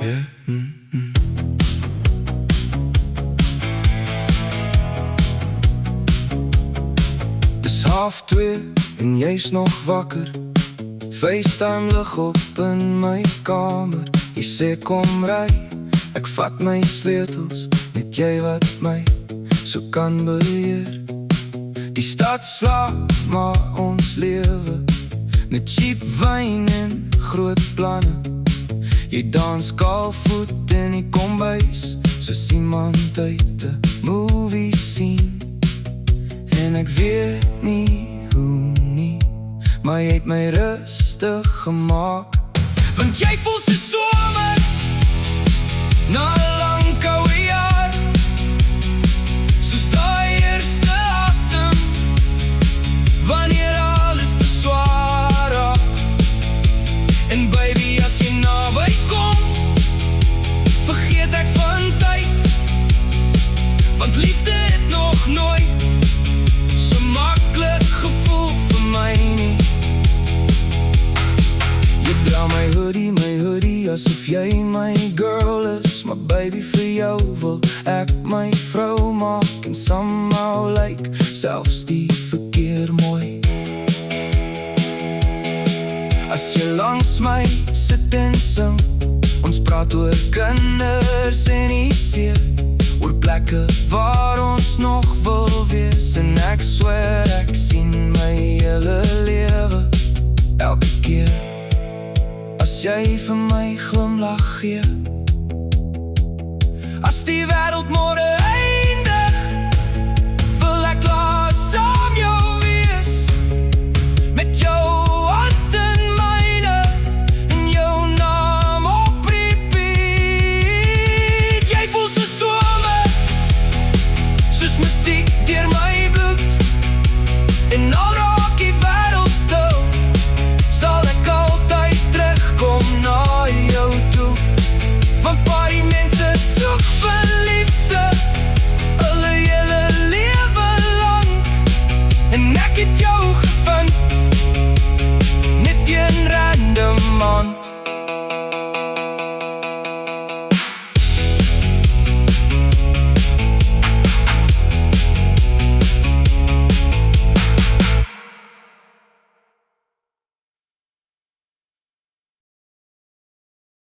Yeah. Dis 1:30 en jy's nog wakker. FaceTime lig op in my kamer. Jy sê kom ry, ek vat my sleutels. Net jy wat my so kan beheer. Die stad slaap, maar ons lewe met cheap wyn en groot planne. Jy dans kaalvoet in die kombuis, soos iemand uit 'n movie sien. En ek weet nie hoe nie, maar jy het my rustig gemaak. Want jy voel so somer na 'n lang koude jaar, soos daai eerste asem wanneer alles te swaar raak. En baby, as jy naby kom, vergeet ek van tyd, want liefde het nog nooit so maklik gevoel vir my nie. Jy dra my hoodie, asof jy my girl is. Maar baby, vir jou wil ek my vrou maak. En somehow lyk selfs die verkeer mooi. As jy langs my sit en sing, ons praat oor kinders en die see, oor plekke waar ons nog wil wees. En ek swear ek sien my hele lewe elke keer as jy vir my glimlach gee. As die wêreld môre eindig, wil ek laat saam jou wees, met jou hand in myne en jou naam op repeat. Jy voel so somer, soos musiek deur my